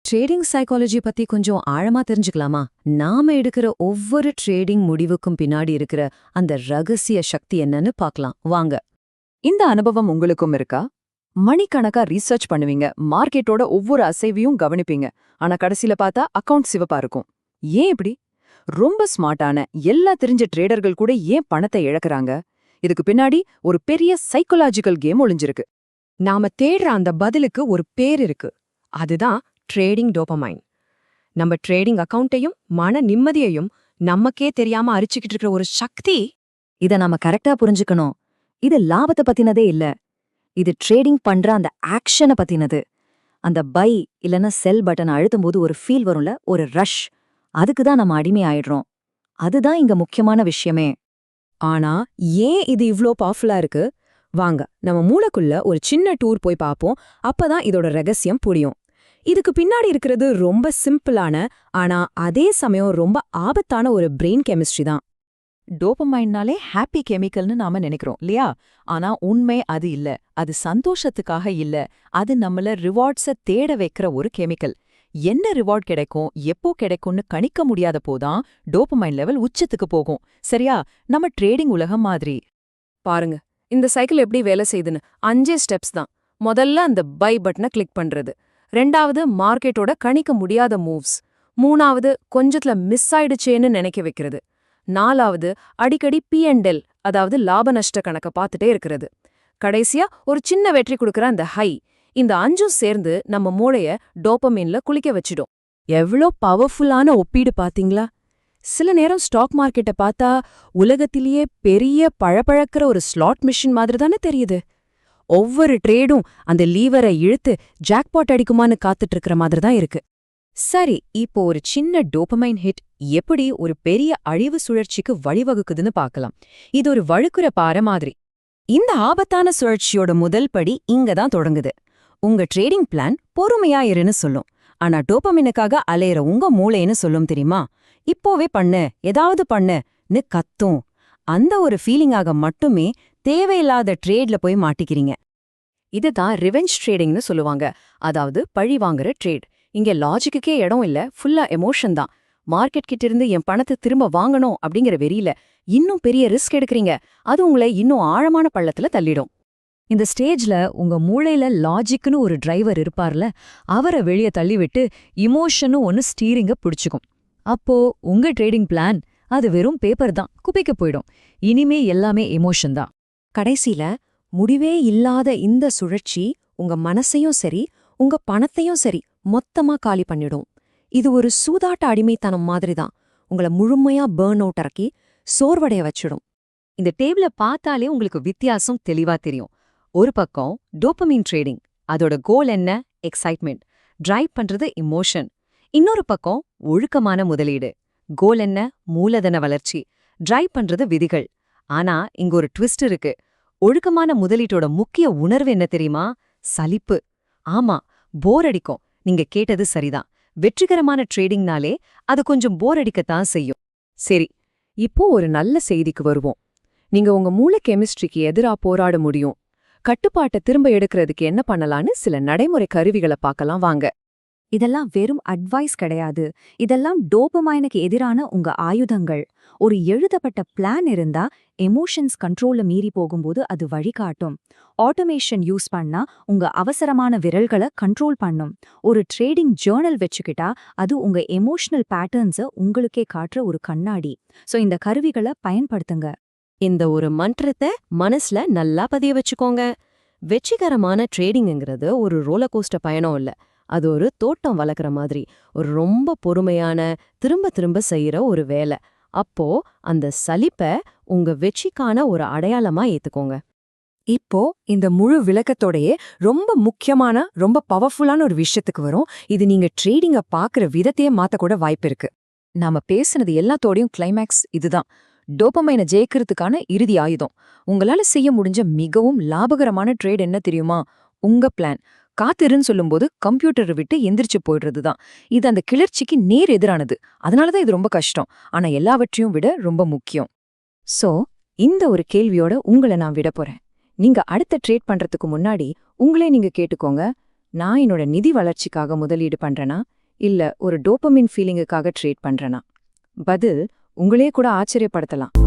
Trading psychology பத்தி கொஞ்சம் ஆழமா தெரிஞ்சுக்கலாமா? நாம எடுக்கிற ஒவ்வொரு ட்ரேடிங் முடிவுக்கும் பின்னாடி இருக்கிற அந்த ரகசிய சக்தி என்னன்னு பார்க்கலாம் வாங்க. இந்த அனுபவம் உங்களுக்கும் இருக்கா? மணிக்கணக்கா ரீசர்ச் பண்ணுவீங்க, மார்க்கெட்டோட ஒவ்வொரு அசைவையும் கவனிப்பீங்க. ஆனா கடைசில பார்த்தா அக்கவுண்ட் சிவப்பா இருக்கும். ஏன் இப்படி? ரொம்ப ஸ்மார்ட்டான எல்லா தெரிஞ்ச ட்ரேடர்கள் கூட ஏன் பணத்தை இழக்கறாங்க? இதுக்கு பின்னாடி ஒரு பெரிய சைக்கலாஜிக்கல் கேம் ஒளிஞ்சிருக்கு. நாம தேடுற அந்த பதிலுக்கு ஒரு பேர் இருக்கு. அதுதான் ட்ரேடிங் டோபமைன். நம்ம ட்ரேடிங் அக்கவுண்ட்டையும் மன நிம்மதியையும் நமக்கே தெரியாம அரிச்சுக்கிட்டு இருக்கிற ஒரு சக்தி. இத நாம கரெக்டா புரிஞ்சுக்கணும். இது லாபத்தை பத்தினதே இல்ல. இது ட்ரேடிங் பண்ற அந்த ஆக்ஷனை பத்தினது. அந்த பை இல்லனா செல் பட்டனை அழுத்தும்போது ஒரு ஃபீல் வரும்ல, ஒரு ரஷ். அதுக்கு தான் நம்ம அடிமை ஆயிடுறோம். அதுதான் இங்க முக்கியமான விஷயமே. ஆனா ஏன் இது இவ்ளோ பவர்ஃபுல்லா இருக்கு? வாங்க நம்ம மூளைக்குள்ள ஒரு சின்ன டூர் போய் பார்ப்போம். அப்பதான் இதோட ரகசியம் புரியும். இதுக்கு பின்னாடி இருக்கிறது ரொம்ப சிம்பிளான, ஆனா அதே சமயம் ரொம்ப ஆபத்தான ஒரு பிரெயின் கெமிஸ்ட்ரி தான். டோபமைன்னாலே ஹாப்பி கெமிக்கல்னு நாம நினைக்கிறோம் இல்லையா? ஆனா உண்மை அது இல்ல. அது சந்தோஷத்துக்காக இல்ல. அது நம்மள ரிவார்ட்ஸ தேட வைக்கிற ஒரு கெமிக்கல். என்ன ரிவார்ட் கிடைக்கும், எப்போ கிடைக்கும்னு கணிக்க முடியாத போதான் டோபமைன் லெவல் உச்சத்துக்கு போகும். சரியா? நம்ம ட்ரேடிங் உலகம் மாதிரி. பாருங்க, இந்த சைக்கிள் எப்படி வேலை செய்யுதுன்னு 5 ஸ்டெப்ஸ் தான். முதல்ல அந்த பை பட்டனை கிளிக் பண்றது. ரெண்டாவது மார்க்கெட்டோட கணிக்க முடியாத மூவ்ஸ். மூணாவது கொஞ்சத்துல மிஸ் ஆயிடுச்சேன்னு நினைக்க வைக்கிறது. நாலாவது அடிக்கடி P&L, அதாவது லாப நஷ்ட கணக்க பார்த்துட்டே இருக்கிறது. கடைசியா ஒரு சின்ன வெற்றி கொடுக்கற அந்த ஹை. இந்த 5ம் சேர்ந்து நம்ம மூளைய டோபமைன்ல குளிக்க வச்சிடும். எவ்ளோ பவர்ஃபுல்லான ஒப்பீடு பாத்தீங்களா? சில நேரம் ஸ்டாக் மார்க்கெட்டை பார்த்தா உலகத்திலேயே பெரிய பழப்பழக்கிற ஒரு ஸ்லாட் மிஷின் மாதிரி தானே தெரியுது. ஒவ்வொரு ட்ரேடும் அந்த லீவரை இழுத்து ஜாக்பாட் அடிக்குமான்னு காத்துட்டு இருக்கிற மாதிரி தான் இருக்கு. சரி, இப்போ ஒரு சின்ன டோபமைன் ஹிட் எப்படி ஒரு பெரிய அழிவு சுழற்சிக்கு வழிவகுக்குதுன்னு பார்க்கலாம். இது ஒரு வழுக்குற பாறை மாதிரி. இந்த ஆபத்தான சுழற்சியோட முதல் படி இங்க தான் தொடங்குது. உங்க ட்ரேடிங் பிளான் பொறுமையா இருன்னு சொல்லும். ஆனா டோபமைனுக்காக அலையிற உங்க மூளைன்னு சொல்லும் தெரியுமா? இப்போவே பண்ணு, ஏதாவது பண்ணுன்னு கத்தும். அந்த ஒரு ஃபீலிங்காக மட்டுமே தேவையில்லாத ட்ரேட்ல போய் மாட்டிக்கிறீங்க. இதுதான் ரிவெஞ்ச் ட்ரேடிங்னு சொல்லுவாங்க. அதாவது பழி வாங்குற ட்ரேட். இங்க லாஜிக்குக்கே இடம் இல்ல, ஃபுல்லா எமோஷன் தான். மார்க்கெட் கிட்ட இருந்து என் பணத்தை திரும்ப வாங்கணும் அப்படிங்கிற வெறியில இன்னும் பெரிய ரிஸ்க் எடுக்கிறீங்க. அது உங்களை இன்னும் ஆழமான பள்ளத்துல தள்ளிடும். இந்த ஸ்டேஜ்ல உங்க மூளையில லாஜிக்னு ஒரு டிரைவர் இருப்பார்ல, அவரை வெளியே தள்ளிவிட்டு இமோஷனும் ஒன்னு ஸ்டீரிங்க பிடிச்சுக்கும். அப்போ உங்க ட்ரேடிங் பிளான் அது வெறும் பேப்பர் தான், குப்பைக்கு போயிடும். இனிமே எல்லாமே எமோஷன் தான். கடைசியில முடிவே இல்லாத இந்த சுழற்சி உங்க மனசையும் சரி, உங்க பணத்தையும் சரி மொத்தமா காலி பண்ணிடும். இது ஒரு சூதாட்ட அடிமைத்தனம் மாதிரி தான். உங்களை முழுமையா பர்ன் அவுட் இறக்கி சோர்வடைய வச்சிடும். இந்த டேபிள பார்த்தாலே உங்களுக்கு வித்தியாசம் தெளிவா தெரியும். ஒரு பக்கம் டோபமைன் ட்ரேடிங், அதோட கோல் என்ன? எக்ஸைட்மெண்ட், டிரைவ் பண்றது இமோஷன். இன்னொரு பக்கம் ஒழுக்கமான முதலீடு, கோல் என்ன? மூலதன வளர்ச்சி, டிரைவ் பண்றது விதிகள். ஆனா இங்க ஒரு ட்விஸ்ட் இருக்கு. ஒழுக்கமான முதலீட்டோட முக்கிய உணர்வு என்ன தெரியுமா? சலிப்பு. ஆமா, போர் அடிக்கும். நீங்க கேட்டது சரிதான். வெற்றிகரமான ட்ரேடிங்னாலே அது கொஞ்சம் போர் அடிக்கத்தான் செய்யும். சரி, இப்போ ஒரு நல்ல செய்திக்கு வருவோம். நீங்க உங்க மூளை கெமிஸ்ட்ரிக்கு எதிரா போராட முடியும். கட்டுப்பாட்டை திரும்ப எடுக்கிறதுக்கு என்ன பண்ணலான்னு சில நடைமுறை கருவிகளை பார்க்கலாம் வாங்க. இதெல்லாம் வெறும் அட்வைஸ் கிடையாது. இதெல்லாம் டோபமைனுக்கு எதிரான உங்க ஆயுதங்கள். ஒரு எழுதப்பட்ட பிளான் இருந்தா எமோஷன்ஸ் கண்ட்ரோல்ல மீறி போகும்போது அது வழிகாட்டும். ஆட்டோமேஷன் யூஸ் பண்ணா உங்க அவசரமான விரல்களை கண்ட்ரோல் பண்ணும். ஒரு ட்ரேடிங் ஜேர்னல் வச்சுக்கிட்டா அது உங்க எமோஷனல் பேட்டர்ன்ஸை உங்களுக்கே காட்டுற ஒரு கண்ணாடி. சோ இந்த கருவிகளை பயன்படுத்துங்க. இந்த ஒரு மன்றத்தை மனசுல நல்லா பதிய வச்சுக்கோங்க. வெற்றிகரமான ட்ரேடிங்கிறது ஒரு ரோலர் கோஸ்டர் பயணம் இல்ல. அது ஒரு தோட்டம் வளர்க்குற மாதிரி, ஒரு ரொம்ப பொறுமையான, திரும்ப திரும்ப செய்யற ஒரு வேலை. அப்போ அந்த சலிப்ப உங்க வெற்றிக்கான ஒரு அடையாளமா ஏத்துக்கோங்க. இப்போ இந்த முழு விளக்கத்தோடயே ரொம்ப முக்கியமான, ரொம்ப பவர்ஃபுல்லான ஒரு விஷயத்துக்கு வரும். இது நீங்க ட்ரேடிங்க பாக்குற விதத்தையே மாத்தக்கூட வாய்ப்பு இருக்கு. நாம பேசுனது எல்லாத்தோடையும் கிளைமேக்ஸ் இதுதான். டோபமைனை ஜெயிக்கிறதுக்கான இறுதி ஆயுதம். உங்களால செய்ய முடிஞ்ச மிகவும் லாபகரமான ட்ரேட் என்ன தெரியுமா? உங்க பிளான். காத்திருன்னு சொல்லும்போது கம்ப்யூட்டரை விட்டு எந்திரிச்சு போயிடுறதுதான். இது அந்த கிளர்ச்சிக்கு நேர் எதிரானது. அதனாலதான் இது ரொம்ப கஷ்டம். ஆனா எல்லாவற்றையும் விட ரொம்ப முக்கியம். சோ இந்த ஒரு கேள்வியோட உங்களை நான் விட போறேன். நீங்க அடுத்த ட்ரேட் பண்றதுக்கு முன்னாடி உங்களே நீங்க கேட்டுக்கோங்க. நான் என்னோட நிதி வளர்ச்சிக்காக முதலீடு பண்றேனா இல்ல ஒரு டோபமின் ஃபீலிங்குக்காக ட்ரேட் பண்றேனா? பதில் உங்களே கூட ஆச்சரியப்படுத்தலாம்.